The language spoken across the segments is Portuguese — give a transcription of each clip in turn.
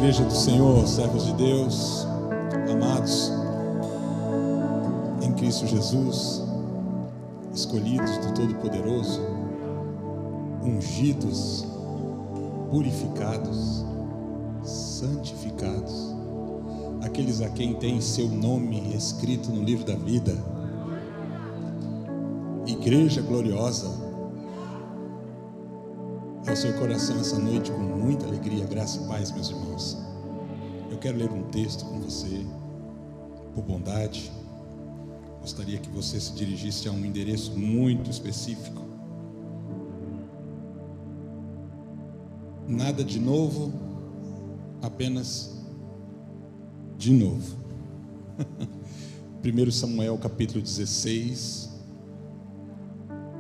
Igreja do Senhor, servos de Deus, amados em Cristo Jesus, escolhidos do Todo-Poderoso, ungidos, purificados, santificados, aqueles a quem tem seu nome escrito no livro da vida. Igreja gloriosa, ao seu coração essa noite com muita alegria, graça e paz, meus irmãos. Eu quero ler um texto com você, por bondade. Gostaria que você se dirigisse a um endereço muito específico. Nada de novo, apenas de novo. 1 Samuel capítulo 16,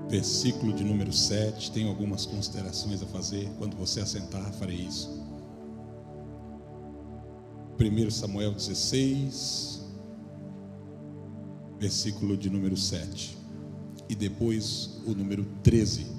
versículo de número 7. Tenho algumas considerações a fazer. Quando você assentar, farei isso. 1 Samuel 16, versículo de número 7. E depois o número 13.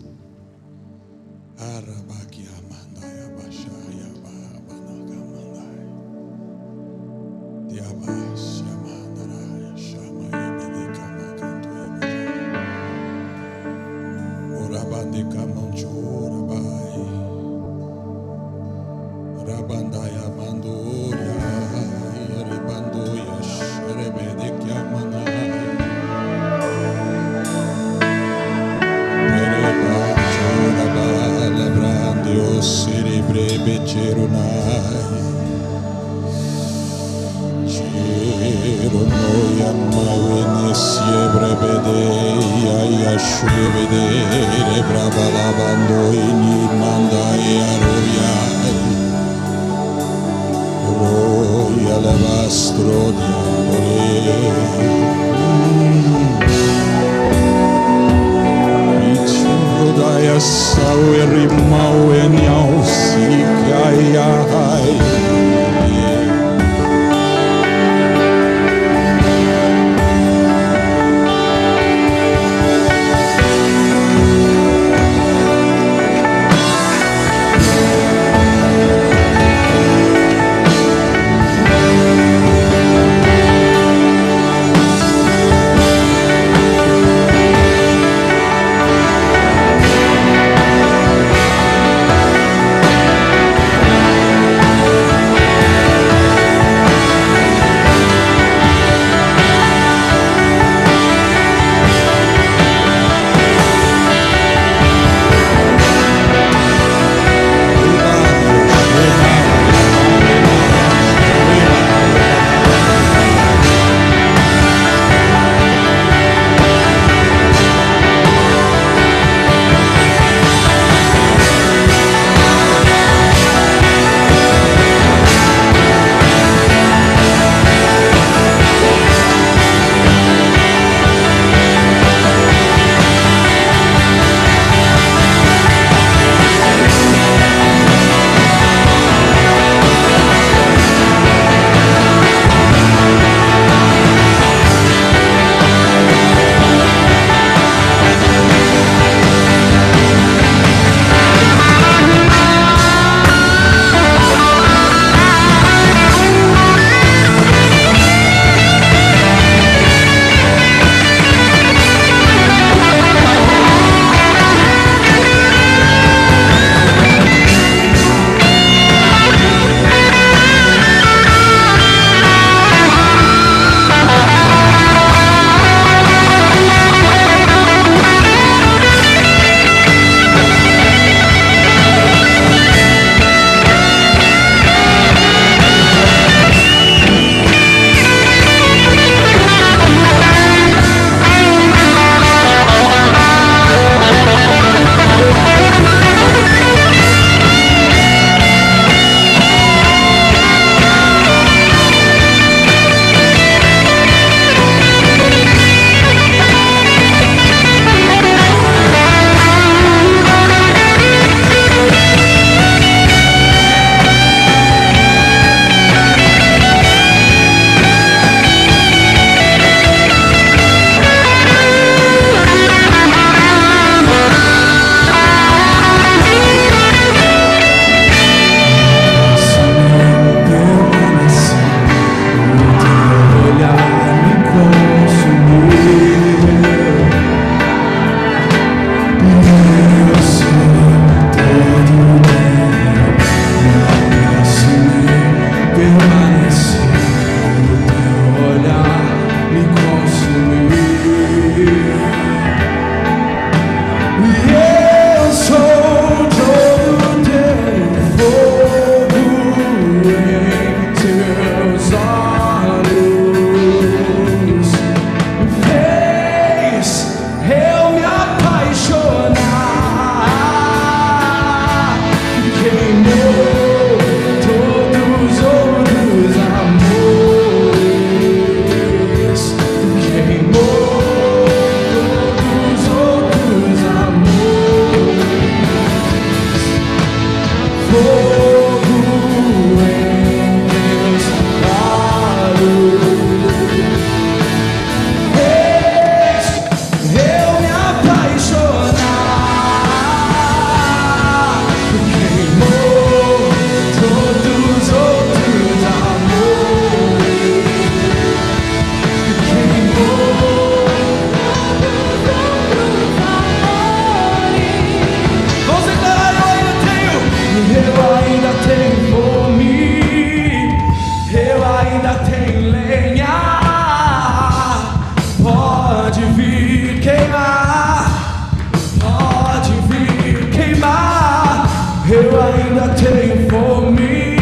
eu ainda tenho fome,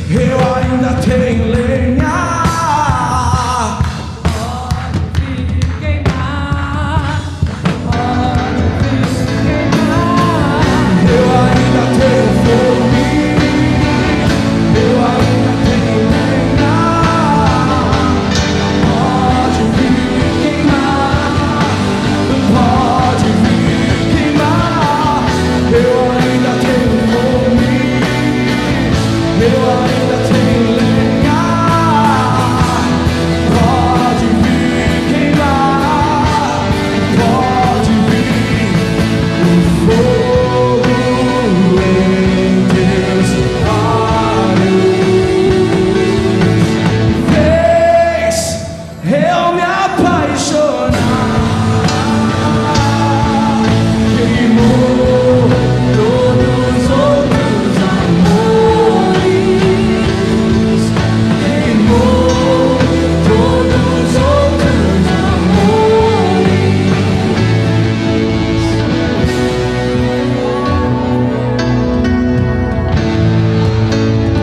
eu ainda tenho lenha. Pode vir queimar, pode vir queimar. Eu ainda tenho fome, eu ainda tenho lenha. Pode vir queimar, pode vir queimar. Eu ainda tenho fome, eu ainda tenho lenha. Pode vir queimar, pode vir o fogo em Deus fez eu me apaixonar. Queimou todos os outros amores, queimou todos os outros amores.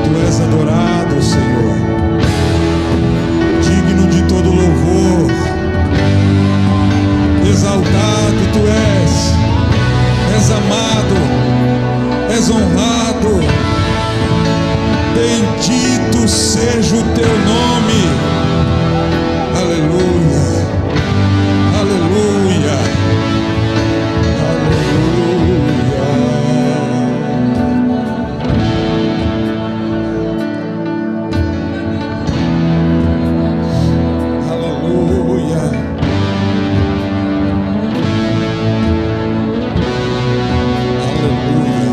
Tu és adorado, Senhor, digno de todo louvor, exaltado tu és amado, és honrado, bendito seja o teu nome. Aleluia, aleluia, aleluia. Aleluia.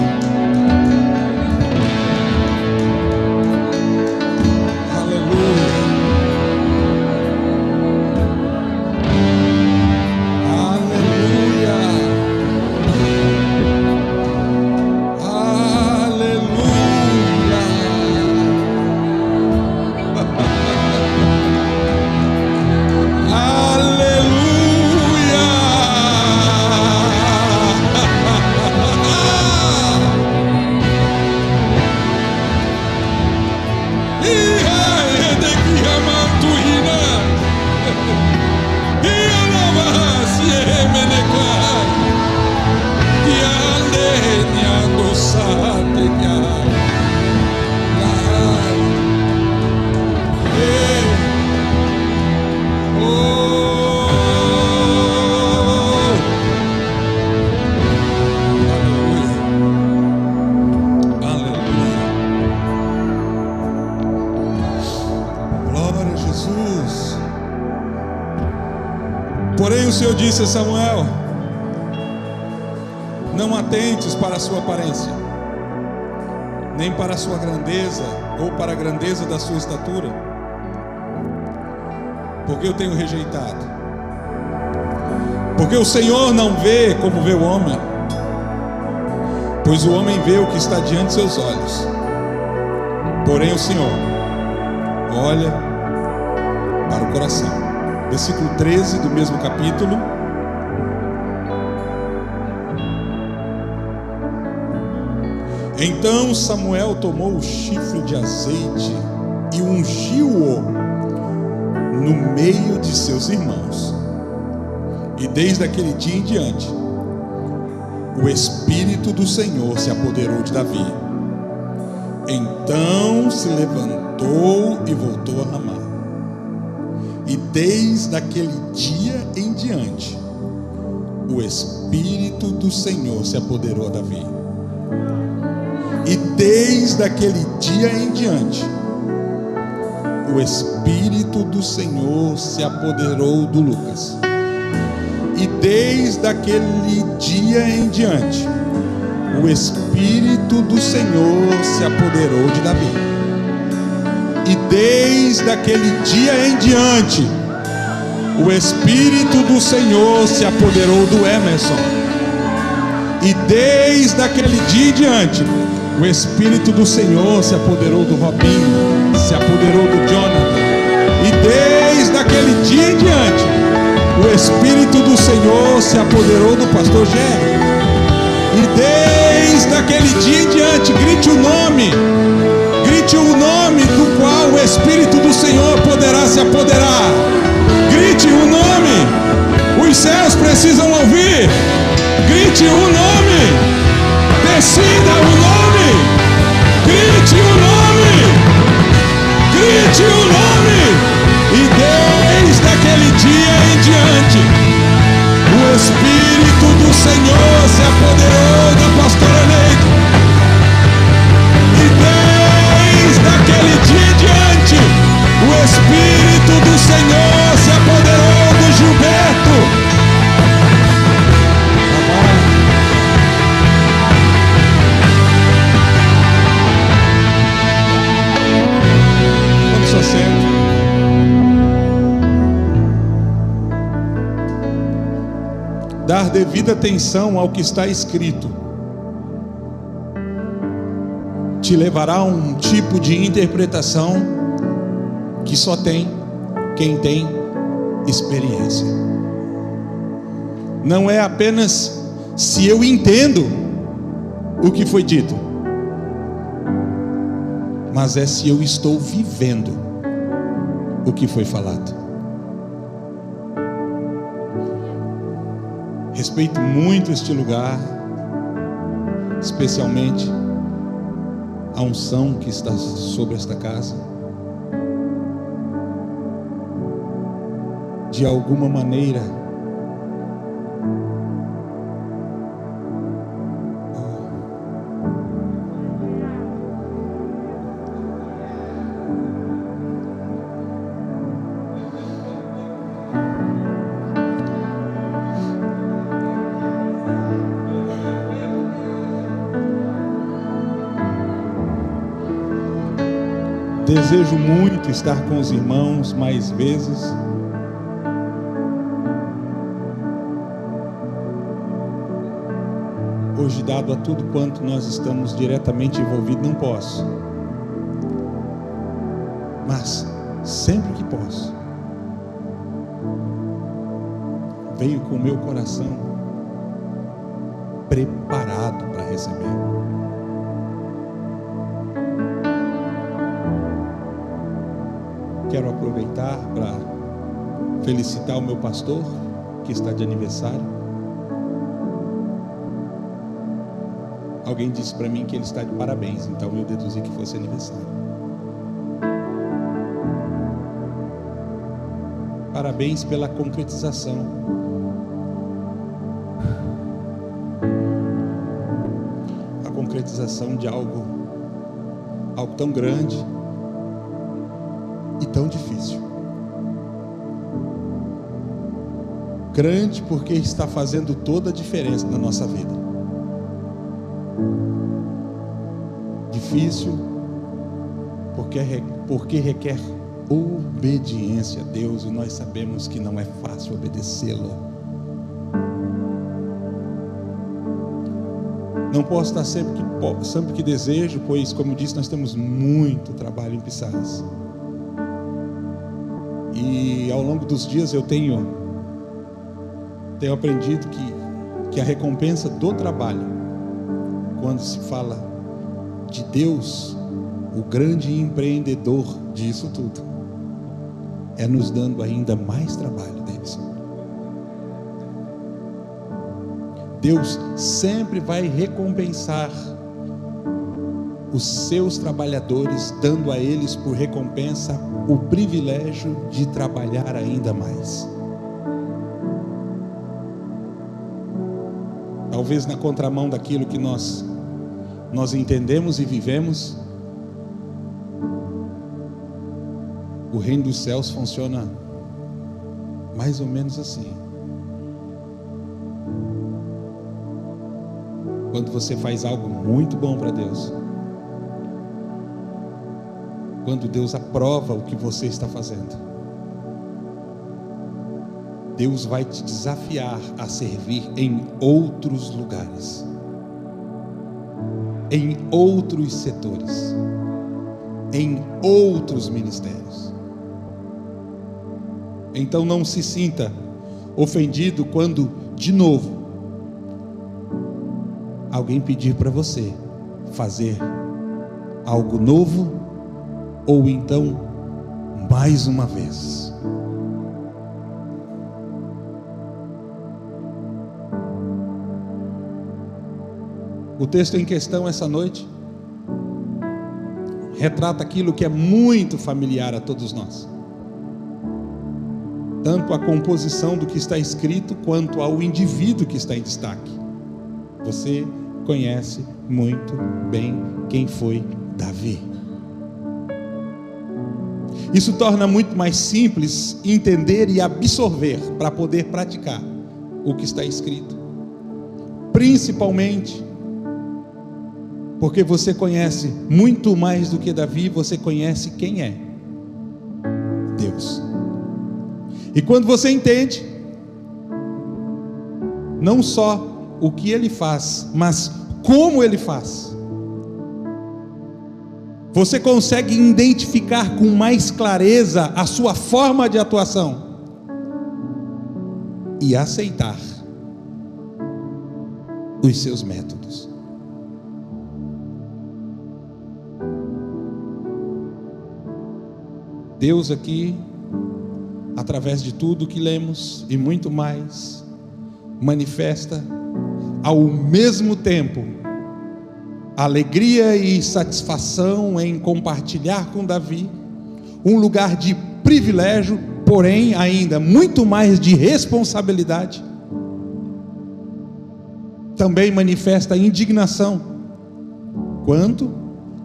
Porém o Senhor disse a Samuel: não atentes para a sua aparência, nem para a sua grandeza, ou para a grandeza da sua estatura, porque eu tenho rejeitado. Porque o Senhor não vê como vê o homem, pois o homem vê o que está diante de seus olhos, porém o Senhor olha para o coração. Versículo 13 do mesmo capítulo. Então Samuel tomou o chifre de azeite e ungiu-o no meio de seus irmãos. E desde aquele dia em diante, o Espírito do Senhor se apoderou de Davi. Então se levantou e voltou a Ramá. E desde aquele dia em diante, o Espírito do Senhor se apoderou de Davi. E desde aquele dia em diante, o Espírito do Senhor se apoderou do Lucas. E desde aquele dia em diante, o Espírito do Senhor se apoderou de Davi. E desde aquele dia em diante, o Espírito do Senhor se apoderou do Emerson. E desde aquele dia em diante, o Espírito do Senhor se apoderou do Robinho, se apoderou do Jonathan. E desde aquele dia em diante, o Espírito do Senhor se apoderou do pastor Jerry. E desde daquele dia em diante, grite o nome do qual o Espírito do Senhor poderá se apoderar. Grite o nome, os céus precisam ouvir. Grite o nome, decida o nome, grite o nome, grite o nome. E desde aquele dia em diante, o Espírito do Senhor se apoderou da pastora Neide. E desde aquele dia em diante, o Espírito do Senhor se apoderou do Gilberto. Vamos só sempre. Dar devida atenção ao que está escrito te levará a um tipo de interpretação que só tem quem tem experiência. Não é apenas se eu entendo o que foi dito, mas é se eu estou vivendo o que foi falado. Respeito muito este lugar, especialmente a unção que está sobre esta casa. De alguma maneira, desejo muito estar com os irmãos mais vezes. Hoje, dado a tudo quanto nós estamos diretamente envolvidos, não posso. Mas sempre que posso, venho com o meu coração preparado para receber. Quero aproveitar para felicitar o meu pastor, que está de aniversário. Alguém disse para mim que ele está de parabéns, então eu deduzi que fosse aniversário. Parabéns pela concretização. A concretização de algo tão grande e tão difícil. Grande porque está fazendo toda a diferença na nossa vida. Difícil porque requer obediência a Deus, e nós sabemos que não é fácil obedecê-lo. Não posso estar sempre que desejo, pois, como disse, nós temos muito trabalho em Pissarras. E ao longo dos dias eu tenho aprendido que a recompensa do trabalho, quando se fala de Deus, o grande empreendedor disso tudo, é nos dando ainda mais trabalho, Davidson. Deus sempre vai recompensar os seus trabalhadores, dando a eles por recompensa o privilégio de trabalhar ainda mais. Talvez na contramão daquilo que nós entendemos e vivemos, o reino dos céus funciona mais ou menos assim. Quando você faz algo muito bom para Deus, quando Deus aprova o que você está fazendo, Deus vai te desafiar a servir em outros lugares, em outros setores, em outros ministérios. Então não se sinta ofendido quando, de novo, alguém pedir para você fazer algo novo, ou então mais uma vez. O texto em questão essa noite retrata aquilo que é muito familiar a todos nós, tanto a composição do que está escrito, quanto ao indivíduo que está em destaque. Você conhece muito bem quem foi Davi. Isso torna muito mais simples entender e absorver para poder praticar o que está escrito, principalmente porque você conhece muito mais do que Davi. Você conhece quem é Deus. E quando você entende não só o que Ele faz, mas como Ele faz, você consegue identificar com mais clareza a sua forma de atuação e aceitar os seus métodos. Deus aqui, através de tudo que lemos e muito mais, manifesta ao mesmo tempo alegria e satisfação em compartilhar com Davi um lugar de privilégio, porém ainda muito mais de responsabilidade. Também manifesta indignação quanto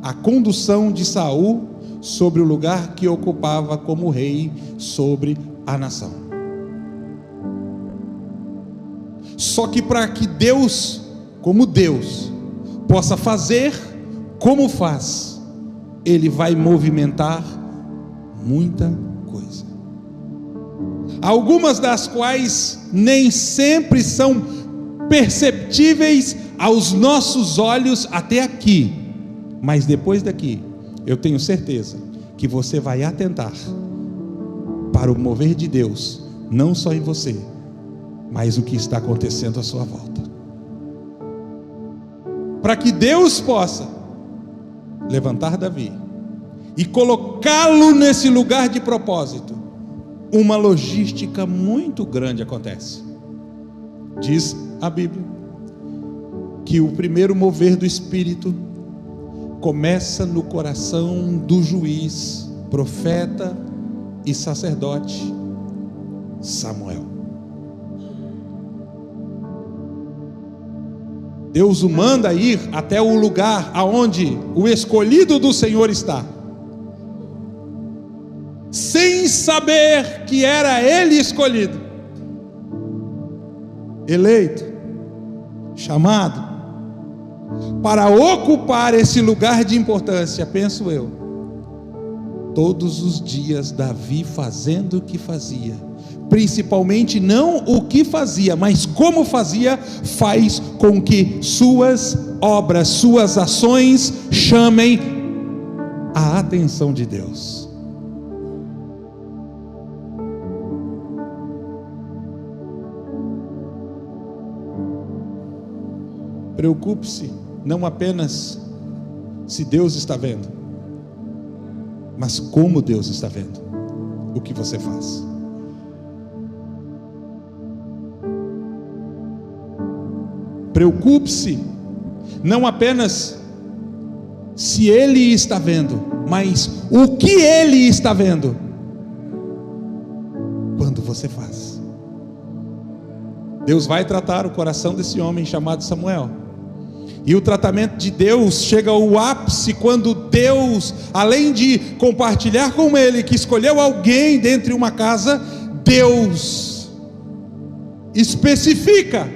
à condução de Saul sobre o lugar que ocupava como rei sobre a nação. Só que para que Deus, como Deus, possa fazer como faz, Ele vai movimentar muita coisa, algumas das quais nem sempre são perceptíveis aos nossos olhos até aqui, mas depois daqui eu tenho certeza que você vai atentar para o mover de Deus, não só em você, mas o que está acontecendo à sua volta, para que Deus possa levantar Davi e colocá-lo nesse lugar de propósito. Uma logística muito grande acontece. Diz a Bíblia que o primeiro mover do Espírito começa no coração do juiz, profeta e sacerdote Samuel. Deus o manda ir até o lugar aonde o escolhido do Senhor está, sem saber que era ele escolhido, eleito, chamado para ocupar esse lugar de importância. Penso eu, todos os dias Davi fazendo o que fazia, principalmente não o que fazia, mas como fazia, faz com que suas obras, suas ações chamem a atenção de Deus. Preocupe-se não apenas se Deus está vendo, mas como Deus está vendo o que você faz. Preocupe-se não apenas se Ele está vendo, mas o que Ele está vendo quando você faz. Deus vai tratar o coração desse homem chamado Samuel. E o tratamento de Deus chega ao ápice quando Deus, além de compartilhar com ele que escolheu alguém dentre uma casa, Deus especifica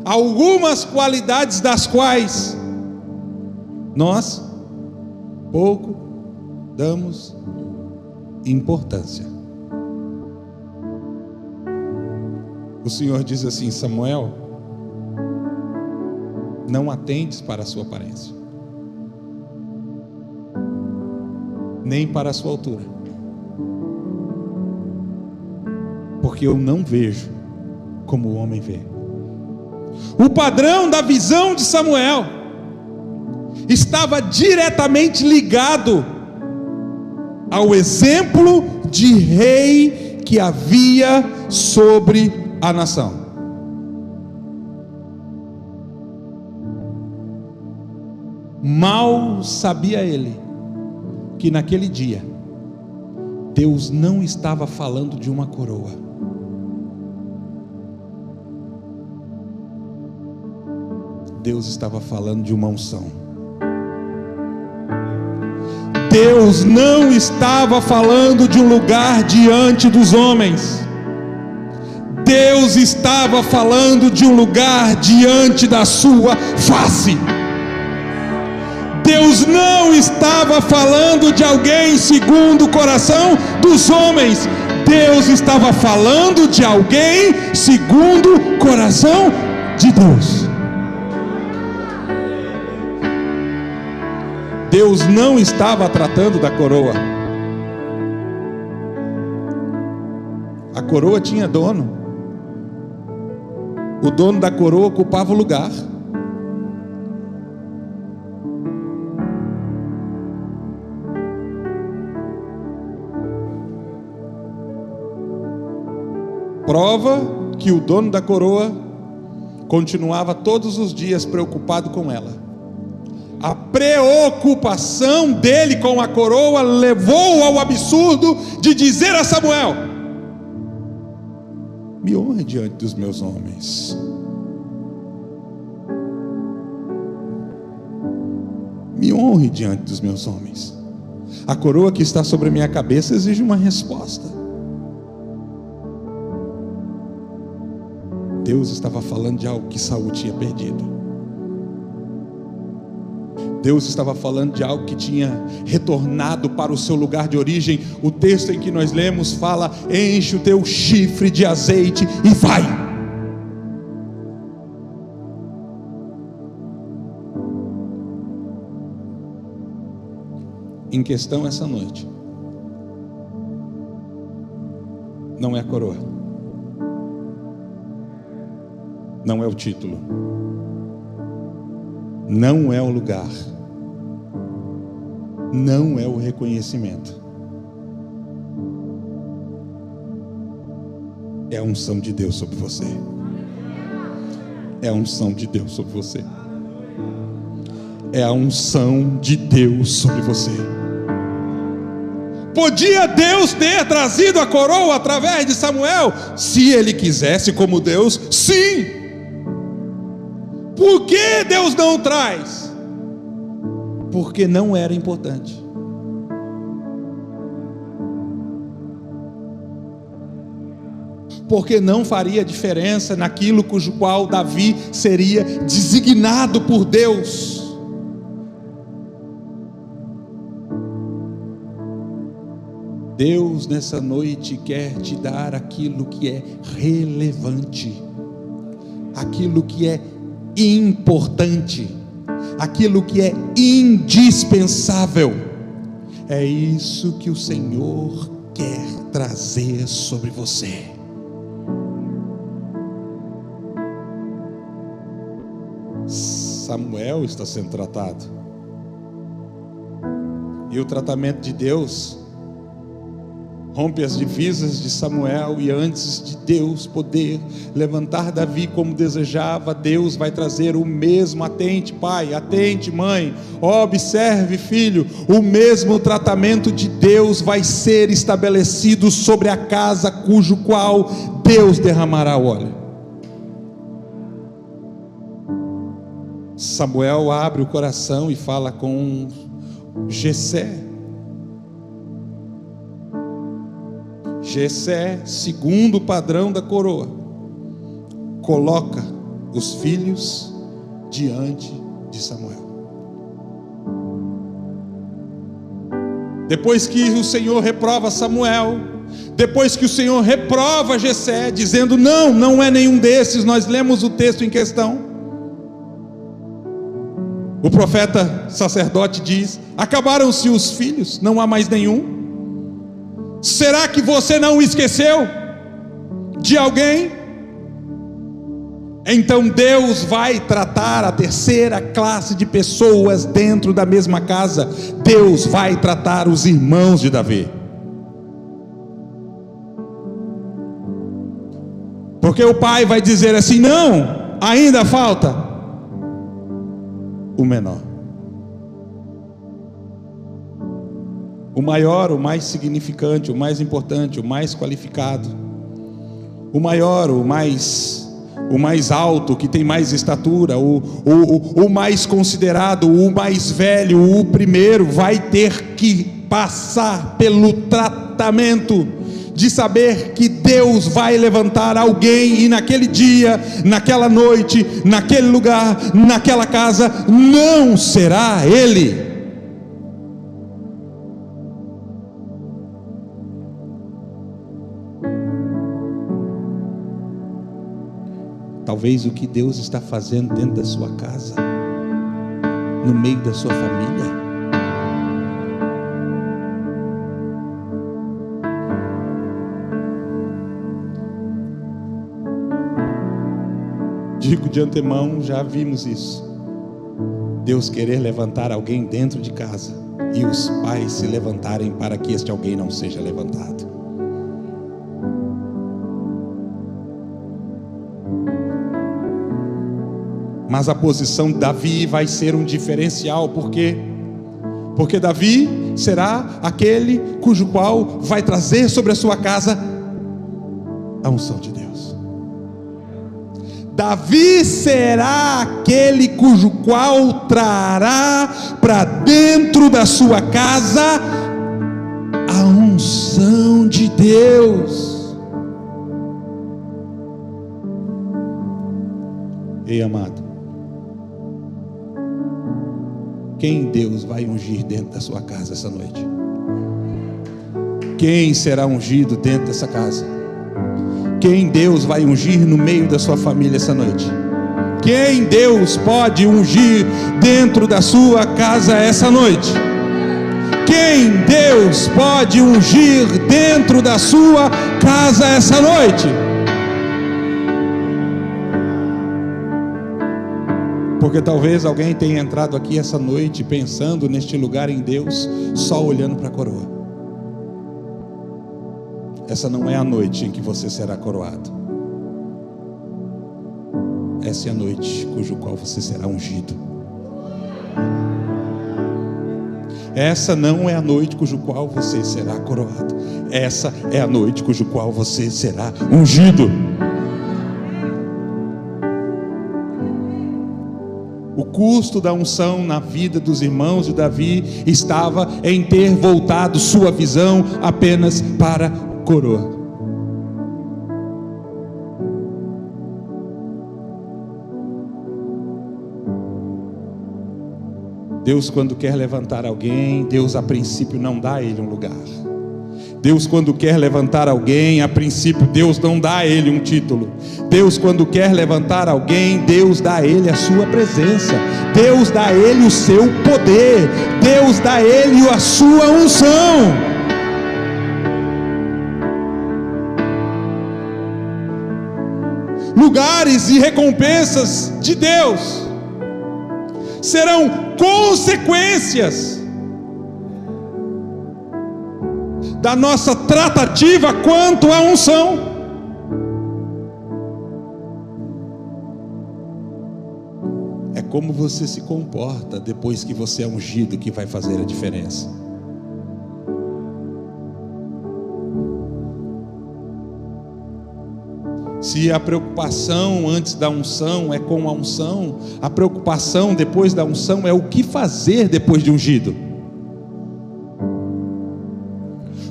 algumas qualidades das quais nós pouco damos importância. O Senhor diz assim: Samuel, não atentes para a sua aparência, nem para a sua altura, porque eu não vejo como o homem vê. O padrão da visão de Samuel estava diretamente ligado ao exemplo de rei que havia sobre a nação. Mal sabia ele que naquele dia Deus não estava falando de uma coroa. Deus estava falando de uma unção. Deus não estava falando de um lugar diante dos homens. Deus estava falando de um lugar diante da sua face. Deus não estava falando de alguém segundo o coração dos homens. Deus estava falando de alguém segundo o coração de Deus. Deus não estava tratando da coroa. A coroa tinha dono. O dono da coroa ocupava o lugar. Prova que o dono da coroa continuava todos os dias preocupado com ela. A preocupação dele com a coroa levou ao absurdo de dizer a Samuel: me honre diante dos meus homens. Me honre diante dos meus homens. A coroa que está sobre a minha cabeça exige uma resposta. Deus estava falando de algo que Saul tinha perdido. Deus estava falando de algo que tinha retornado para o seu lugar de origem. O texto em que nós lemos fala: enche o teu chifre de azeite e vai. Em questão essa noite não é a coroa, não é o título, não é o lugar, não é o reconhecimento, é a unção de Deus sobre você. É a unção de Deus sobre você. É a unção de Deus sobre você. Podia Deus ter trazido a coroa através de Samuel? Se Ele quisesse, como Deus, sim. Por que Deus não traz? Porque não era importante. Porque não faria diferença naquilo cujo qual Davi seria designado por Deus. Deus nessa noite quer te dar aquilo que é relevante, aquilo que é importante, aquilo que é indispensável. É isso que o Senhor quer trazer sobre você. Samuel está sendo tratado, e o tratamento de Deus rompe as divisas de Samuel, e antes de Deus poder levantar Davi como desejava, Deus vai trazer o mesmo. Atente pai, atente mãe, observe filho, o mesmo tratamento de Deus vai ser estabelecido sobre a casa cujo qual Deus derramará o óleo. Samuel abre o coração e fala com Jessé. Jessé, segundo o padrão da coroa, coloca os filhos diante de Samuel. Depois que o Senhor reprova Samuel, depois que o Senhor reprova Jessé, dizendo não é nenhum desses, nós lemos o texto em questão. O profeta sacerdote diz: acabaram-se os filhos, não há mais nenhum. Será que você não esqueceu de alguém? Então Deus vai tratar a terceira classe de pessoas dentro da mesma casa. Deus vai tratar os irmãos de Davi. Porque o pai vai dizer assim: não, ainda falta o menor. O maior, o mais significante, o mais importante, o mais qualificado, o maior, o mais alto, que tem mais estatura, o mais considerado, o mais velho, o primeiro, vai ter que passar pelo tratamento de saber que Deus vai levantar alguém, e naquele dia, naquela noite, naquele lugar, naquela casa, não será ele. Talvez o que Deus está fazendo dentro da sua casa, no meio da sua família, digo de antemão, já vimos isso. Deus querer levantar alguém dentro de casa e os pais se levantarem para que este alguém não seja levantado. Mas a posição de Davi vai ser um diferencial, porque Davi será aquele cujo qual vai trazer sobre a sua casa a unção de Deus. Davi será aquele cujo qual trará para dentro da sua casa a unção de Deus. Ei, amado, quem Deus vai ungir dentro da sua casa essa noite? Quem será ungido dentro dessa casa? Quem Deus vai ungir no meio da sua família essa noite? Quem Deus pode ungir dentro da sua casa essa noite? Quem Deus pode ungir dentro da sua casa essa noite? Porque talvez alguém tenha entrado aqui essa noite pensando neste lugar em Deus, só olhando para a coroa. Essa não é a noite em que você será coroado. Essa é a noite cujo qual você será ungido. Essa não é a noite cujo qual você será coroado. Essa é a noite cujo qual você será ungido. O custo da unção na vida dos irmãos de Davi estava em ter voltado sua visão apenas para a coroa. Deus, quando quer levantar alguém, Deus a princípio não dá a ele um lugar. Deus, quando quer levantar alguém, a princípio Deus não dá a ele um título. Deus, quando quer levantar alguém, Deus dá a ele a sua presença. Deus dá a ele o seu poder. Deus dá a ele a sua unção. Lugares e recompensas de Deus serão consequências da nossa tratativa quanto à unção. É como você se comporta depois que você é ungido que vai fazer a diferença. Se a preocupação antes da unção é com a unção, a preocupação depois da unção é o que fazer depois de ungido.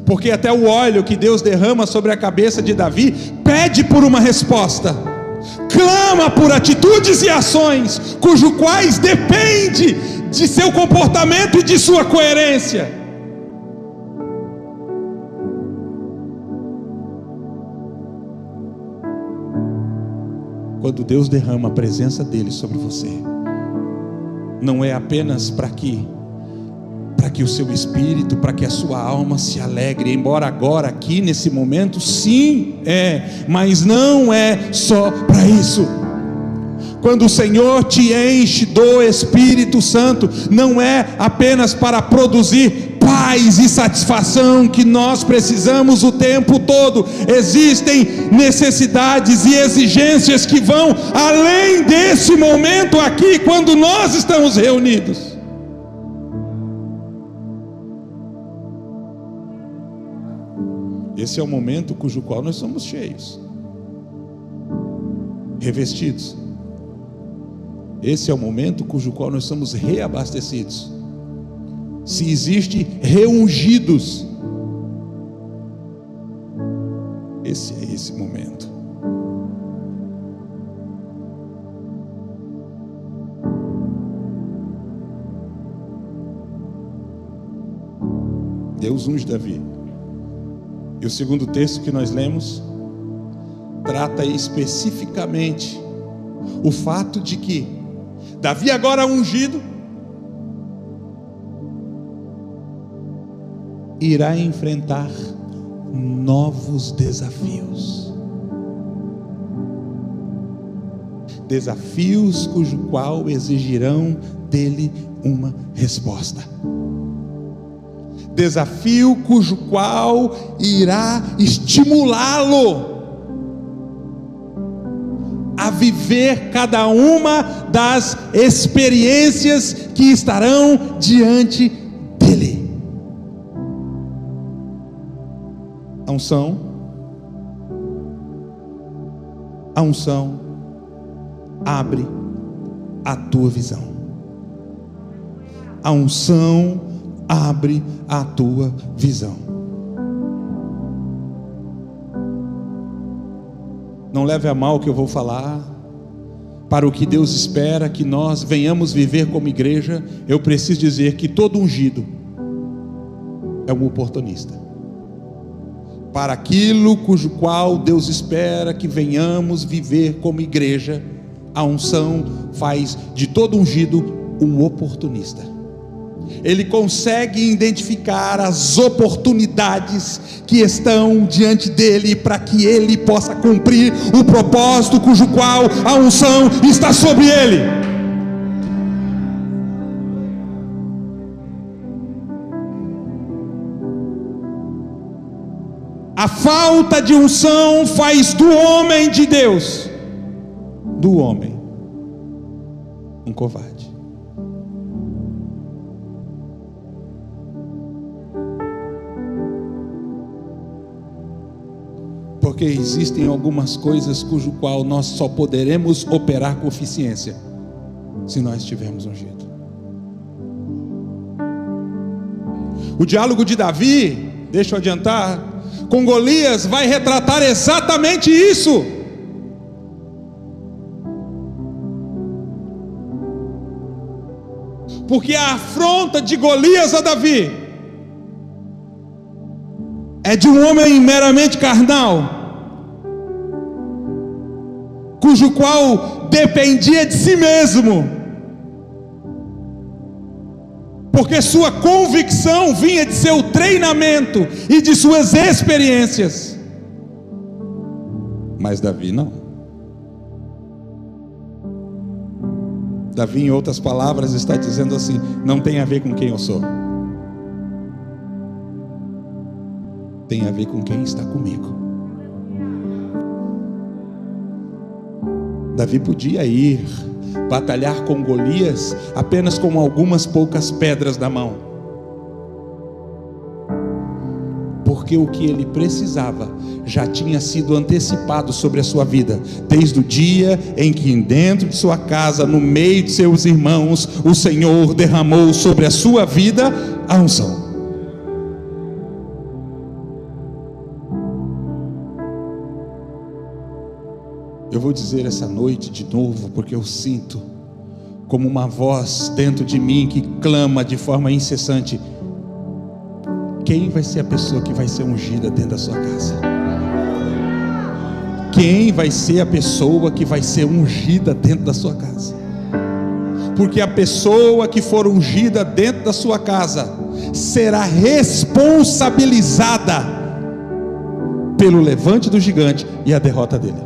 Porque até o óleo que Deus derrama sobre a cabeça de Davi pede por uma resposta, clama por atitudes e ações cujo quais depende de seu comportamento e de sua coerência. Quando Deus derrama a presença dele sobre você, não é apenas para que o seu espírito, para que a sua alma se alegre, embora agora aqui nesse momento sim é, mas não é só para isso. Quando o Senhor te enche do Espírito Santo, não é apenas para produzir paz e satisfação que nós precisamos o tempo todo. Existem necessidades e exigências que vão além desse momento aqui, quando nós estamos reunidos. Esse é o momento cujo qual nós somos cheios, revestidos. Esse é o momento cujo qual nós somos reabastecidos. Se existe reungidos, esse é esse momento. Deus unge Davi. E o segundo texto que nós lemos trata especificamente o fato de que Davi, agora ungido, irá enfrentar novos desafios. Desafios cujo qual exigirão dele uma resposta. Desafio cujo qual irá estimulá-lo a viver cada uma das experiências que estarão diante dele. A unção abre a tua visão. A unção abre a tua visão. Não leve a mal o que eu vou falar. Para o que Deus espera que nós venhamos viver como igreja, eu preciso dizer que todo ungido é um oportunista. Para aquilo cujo qual Deus espera que venhamos viver como igreja, a unção faz de todo ungido um oportunista. Ele consegue identificar as oportunidades que estão diante dele para que ele possa cumprir o propósito cujo qual a unção está sobre ele. A falta de unção faz do homem de Deus, do homem, um covarde. Porque existem algumas coisas cujo qual nós só poderemos operar com eficiência se nós estivermos ungidos. O diálogo de Davi, deixa eu adiantar, com Golias vai retratar exatamente isso. Porque a afronta de Golias a Davi é de um homem meramente carnal, cujo qual dependia de si mesmo, porque sua convicção vinha de seu treinamento e de suas experiências. Mas Davi não. Davi, em outras palavras, está dizendo assim: não tem a ver com quem eu sou, tem a ver com quem está comigo. Davi podia ir batalhar com Golias apenas com algumas poucas pedras na mão, porque o que ele precisava já tinha sido antecipado sobre a sua vida, desde o dia em que dentro de sua casa, no meio de seus irmãos, o Senhor derramou sobre a sua vida a unção. Eu vou dizer essa noite de novo, porque eu sinto como uma voz dentro de mim que clama de forma incessante: quem vai ser a pessoa que vai ser ungida dentro da sua casa? Quem vai ser a pessoa que vai ser ungida dentro da sua casa? Porque a pessoa que for ungida dentro da sua casa será responsabilizada pelo levante do gigante e a derrota dele.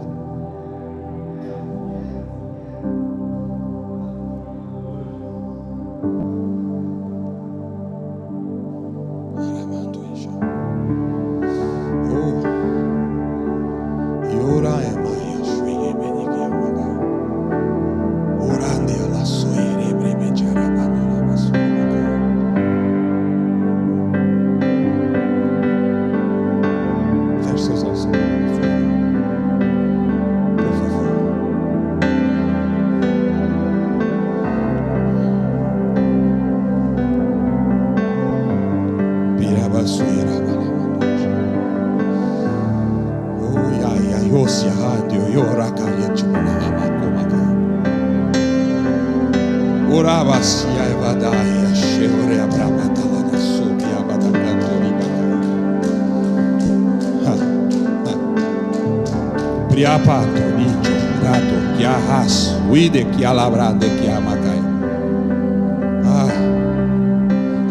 Uide que alabrande que amacai.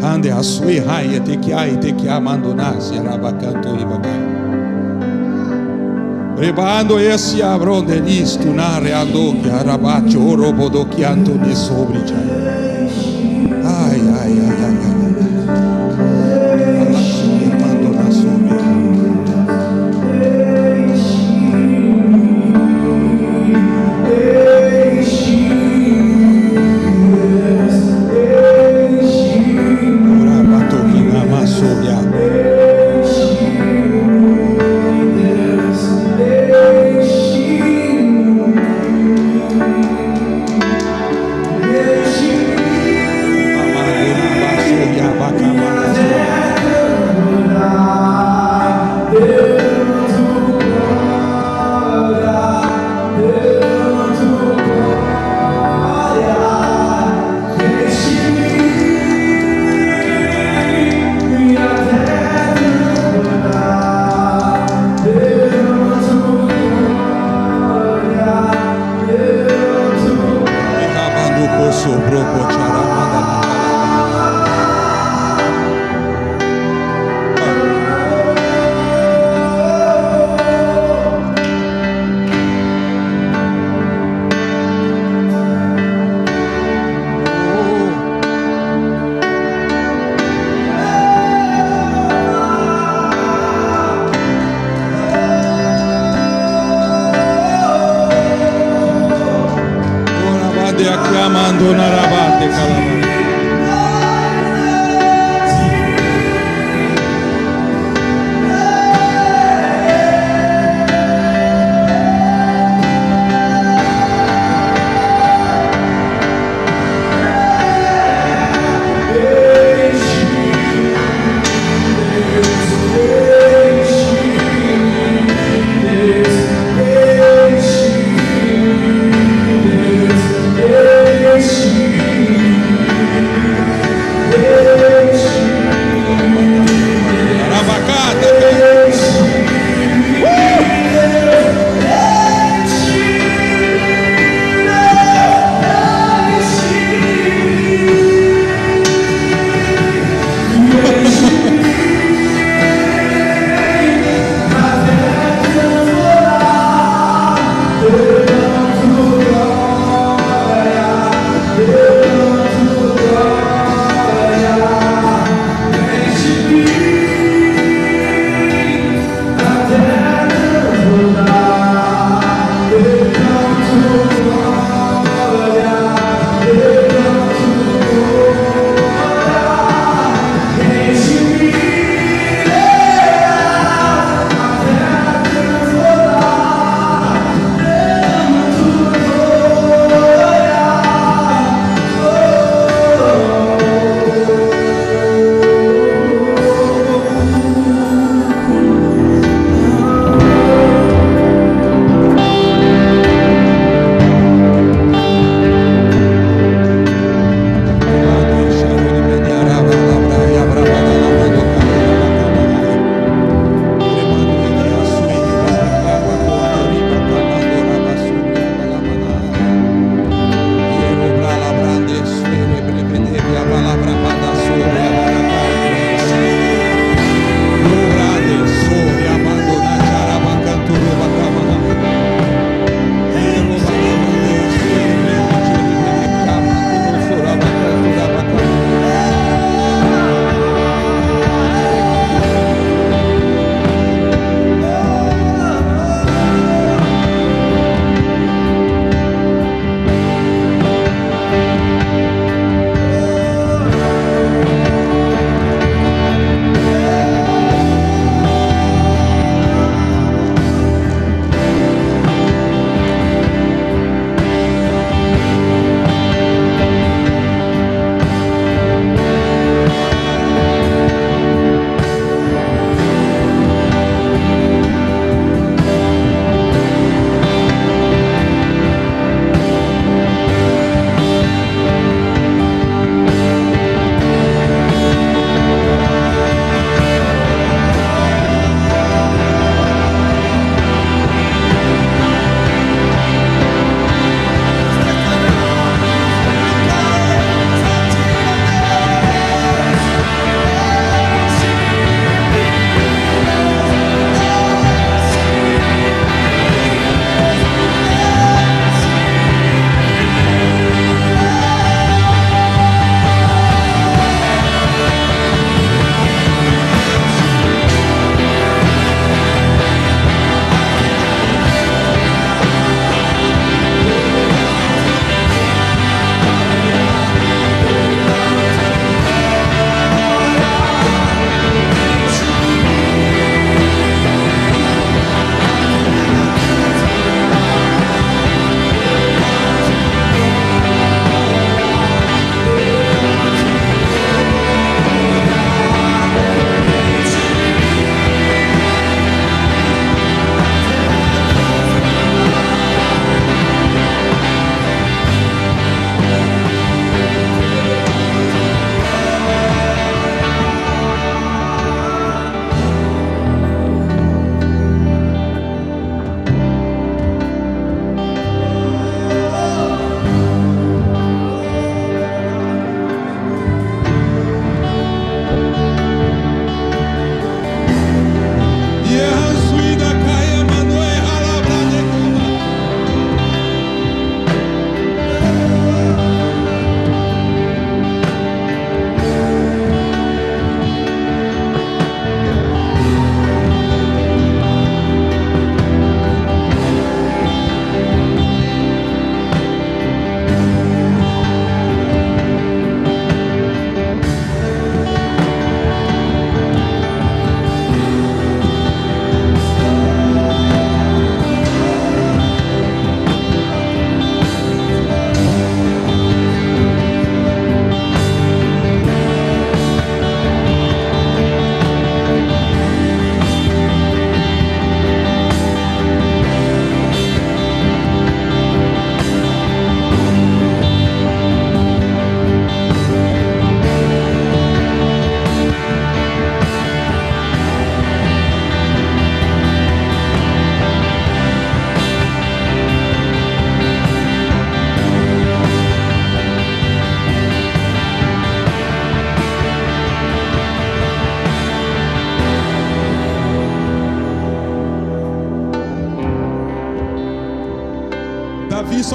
Ande a sua raia te que abandonar se arabacanto e bacai. Rebando esse abron de listo na reando que arabate o robodo que anto ne sobre já. Ai ai ai ai ai. Abandonar sobre.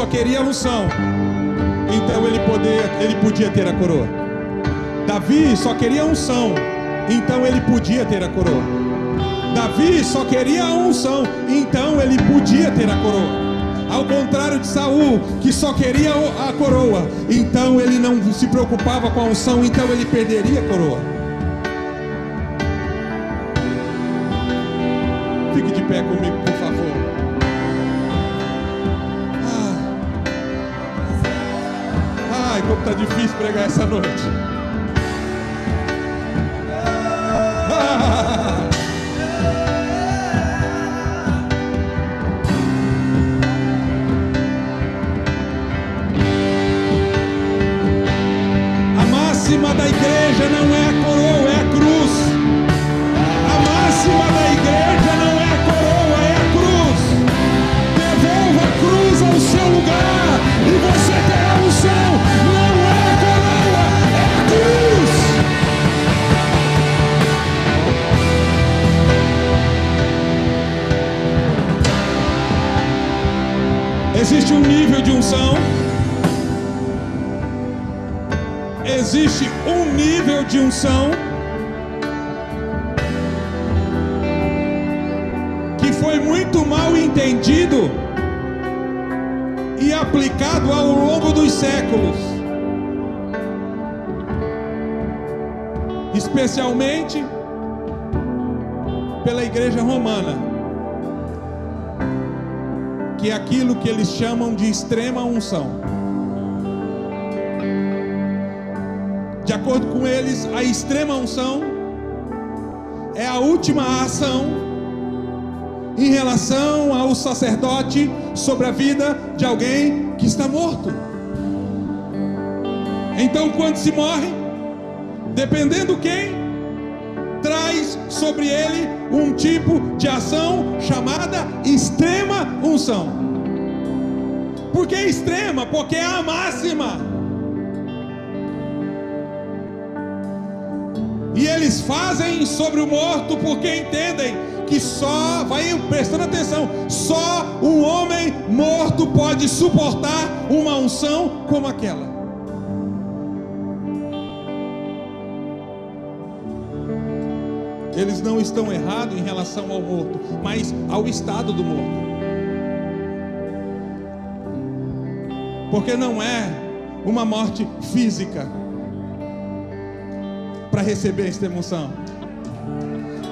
só queria a unção, então ele podia ter a coroa. Davi só queria a unção, então ele podia ter a coroa. Davi só queria a unção, então ele podia ter a coroa. Ao contrário de Saul, que só queria a coroa, então ele não se preocupava com a unção, então ele perderia a coroa. Fique de pé comigo, por favor. Ai, como está difícil pregar essa noite. A máxima da igreja não é a coroa, é a cruz. A máxima da igreja não é a coroa, é a cruz. Devolva a cruz ao seu lugar e você terá a unção. Não é a coroa, é a cruz. Existe um nível de unção. Existe um nível de unção que foi muito mal entendido e aplicado ao longo dos séculos, especialmente pela igreja romana, que é aquilo que eles chamam de extrema unção. De acordo com eles, a extrema unção é a última ação em relação ao sacerdote sobre a vida de alguém que está morto. Então, quando se morre, dependendo quem, traz sobre ele um tipo de ação chamada extrema unção. Por que extrema? Porque é a máxima. E eles fazem sobre o morto porque entendem que só, vai prestando atenção, só um homem morto pode suportar uma unção como aquela. Eles não estão errados em relação ao morto, mas ao estado do morto. Porque não é uma morte física para receber esta emoção.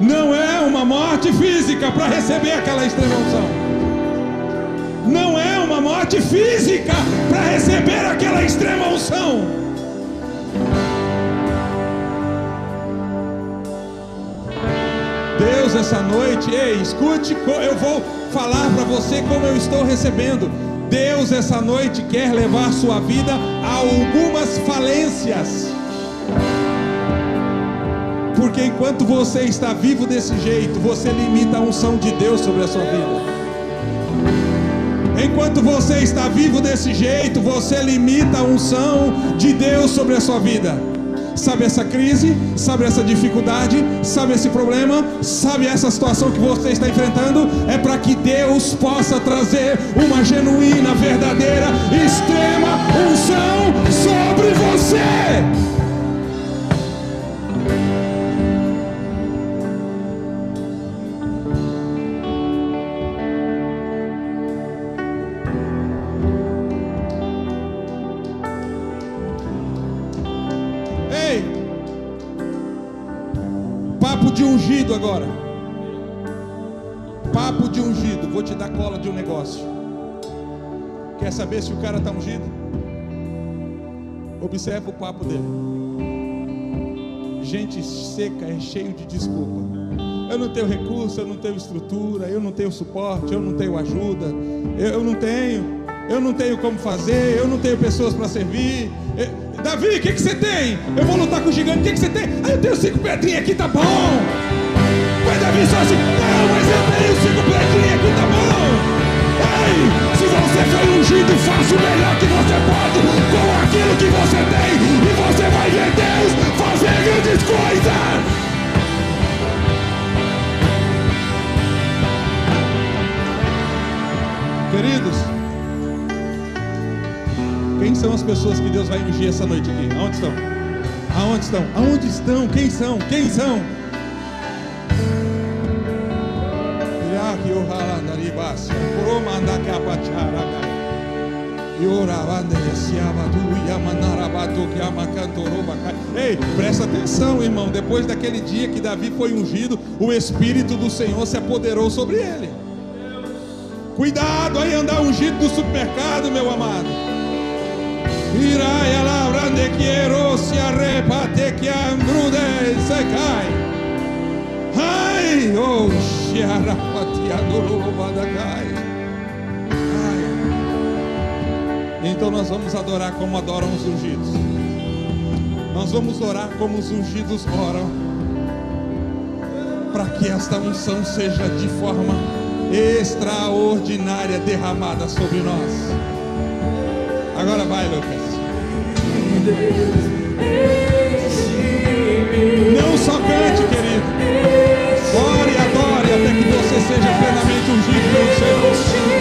Não é uma morte física para receber aquela extrema unção. Não é uma morte física para receber aquela extrema unção. Deus, essa noite, ei, escute, eu vou falar para você como eu estou recebendo. Deus, essa noite, quer levar sua vida a algumas falências. Porque enquanto você está vivo desse jeito, você limita a unção de Deus sobre a sua vida. Enquanto você está vivo desse jeito, você limita a unção de Deus sobre a sua vida. Sabe essa crise? Sabe essa dificuldade? Sabe esse problema? Sabe essa situação que você está enfrentando? É para que Deus possa trazer uma genuína, verdadeira, extrema unção sobre você. De ungido agora. Papo de ungido. Vou te dar cola de um negócio. Quer saber se o cara está ungido? Observa o papo dele. Gente seca, é cheio de desculpa. Eu não tenho recurso, eu não tenho estrutura, eu não tenho suporte, eu não tenho ajuda, eu não tenho como fazer, eu não tenho pessoas para servir. Davi, o que você tem? Eu vou lutar com o gigante, o que você tem? Ah, eu tenho 5 pedrinhas aqui, tá bom. Mas Davi só assim, não, mas eu tenho 5 pedrinhas aqui, tá bom. Ei, se você foi ungido, faça o melhor que você pode com aquilo que você tem, e você vai ver Deus fazer grandes coisas. Queridos, pessoas que Deus vai ungir essa noite aqui? Aonde estão? Aonde estão? Aonde estão? Quem são? Quem são? Ei, presta atenção, irmão. Depois daquele dia que Davi foi ungido, o Espírito do Senhor se apoderou sobre ele. Cuidado aí andar ungido do supermercado, meu amado. Irai alabrande quiero se arrepate que andrude se cai. Ai, oh, então nós vamos adorar como adoram os ungidos. Nós vamos orar como os ungidos oram, para que esta unção seja de forma extraordinária derramada sobre nós. Agora vai, Lucas. Não só cante, querido. Ore e adore até que você seja plenamente ungido pelo Senhor.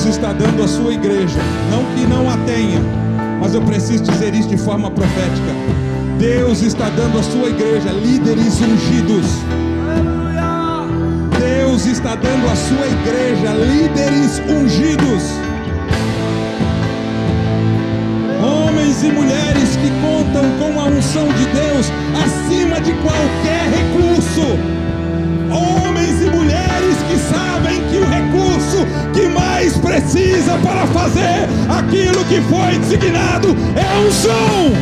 está dando à sua igreja, não que não a tenha, mas eu preciso dizer isso de forma profética. Deus está dando à sua igreja líderes ungidos. Deus está dando à sua igreja líderes ungidos. Homens e mulheres que contam com a unção de Deus acima de qualquer recurso. Homens e mulheres que sabem que o recurso que mais precisa para fazer aquilo que foi designado é a unção.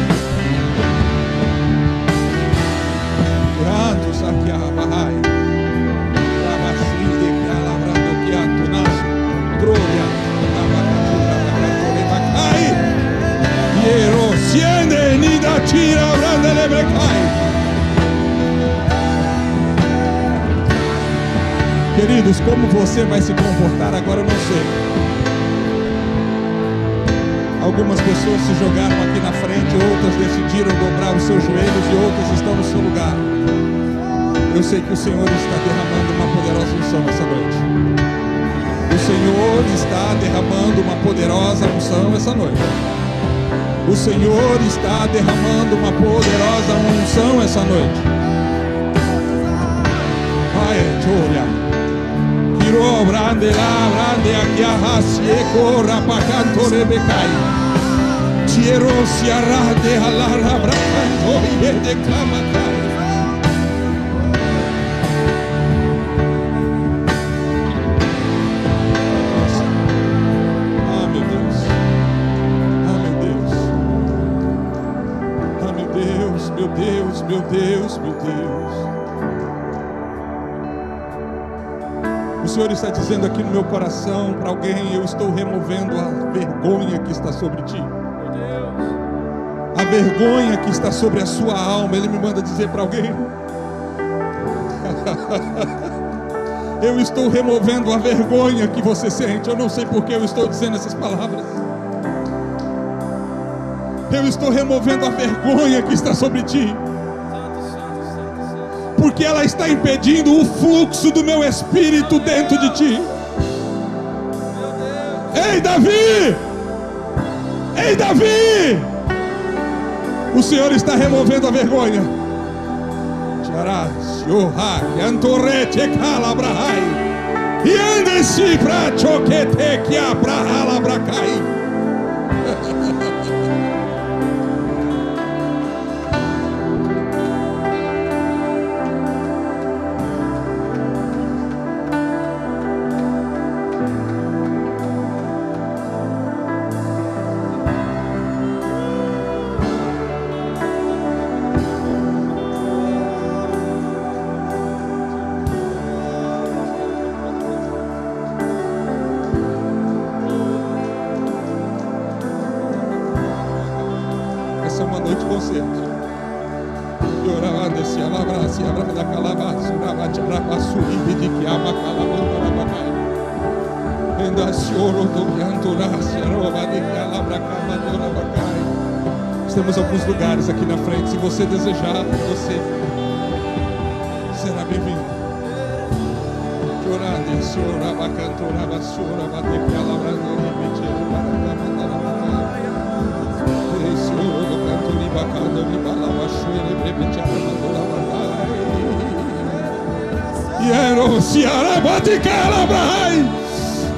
Queridos, como você vai se comportar agora eu não sei. Algumas pessoas se jogaram aqui na frente, outras decidiram dobrar os seus joelhos e outras estão no seu lugar. Eu sei que o Senhor está derramando uma poderosa unção essa noite. O Senhor está derramando uma poderosa unção essa noite. O Senhor está derramando uma poderosa unção essa noite. Vai, olha. Kiro brande la brande aqui a racie corra para canto rebecai. Tiero se arrade a la rabracanto e declama cai. Ah, meu Deus. Ah, meu Deus. Ah, meu Deus, meu Deus, meu Deus, meu Deus. O Senhor está dizendo aqui no meu coração para alguém: eu estou removendo a vergonha que está sobre ti. A vergonha que está sobre a sua alma. Ele me manda dizer para alguém: eu estou removendo a vergonha que você sente. Eu não sei por que eu estou dizendo essas palavras. Eu estou removendo a vergonha que está sobre ti, porque ela está impedindo o fluxo do meu espírito dentro de ti. Ei, Davi! Ei, Davi! O Senhor está removendo a vergonha. E ande-se para choquete que a pra alabracai. Temos alguns lugares aqui na frente. Se você desejar, você será bem-vindo.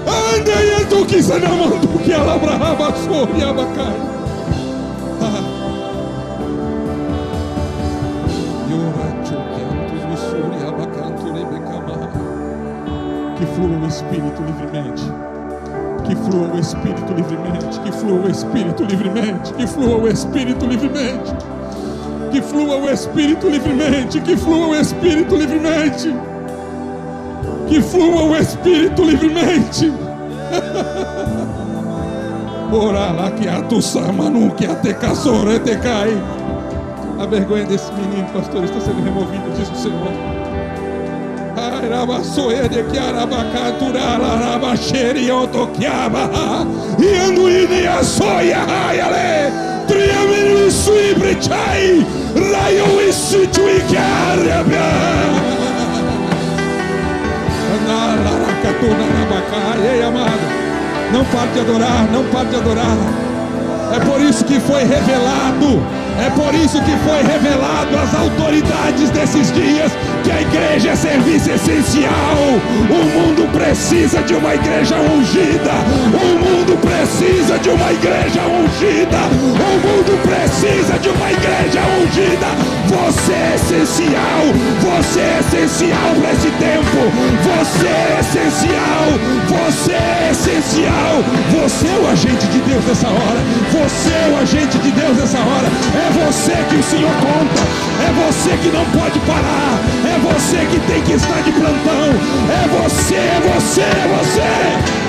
Andei tu que se não tu que alabrava sobre a bacai. Que flua o Espírito livremente. Que flua o Espírito livremente. Que flua o Espírito livremente. Que flua o Espírito livremente. Que flua o Espírito livremente. Que flua o Espírito livremente. Que flua o Espírito livremente. Ora lá que a tu samanu que a te caçore te cai. A vergonha desse menino, pastor, está sendo removida, diz o Senhor. E anduine a soia, ale, triamini suibre chai, raio e situi carabia. Anala racatuna na bacai, ei amado. Não pare de adorar, não pare de adorar. É por isso que foi revelado, é por isso que foi revelado às autoridades desses dias que a igreja é serviço essencial. O mundo precisa de uma igreja ungida. O mundo precisa de uma igreja ungida. O mundo precisa de uma igreja ungida. Você é essencial. Você é essencial para esse tempo. Você é essencial. Você é essencial. Você é o agente de Deus nessa hora. Você é o agente de Deus nessa hora. É você que o Senhor conta. É você que não pode parar. É você que tem que estar de plantão. É você, é você, é você.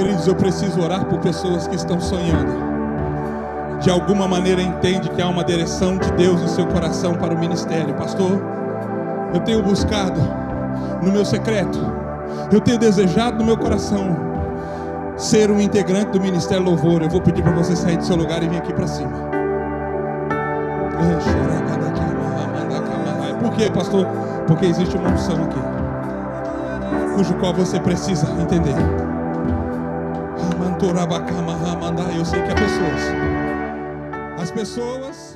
Queridos, eu preciso orar por pessoas que estão sonhando. De alguma maneira entende que há uma direção de Deus no seu coração para o ministério. Pastor, eu tenho buscado no meu secreto, eu tenho desejado no meu coração ser um integrante do Ministério Louvor. Eu vou pedir para você sair do seu lugar e vir aqui para cima. Por quê, pastor? Porque existe uma unção aqui, cujo qual você precisa entender. Eu sei que há pessoas. As pessoas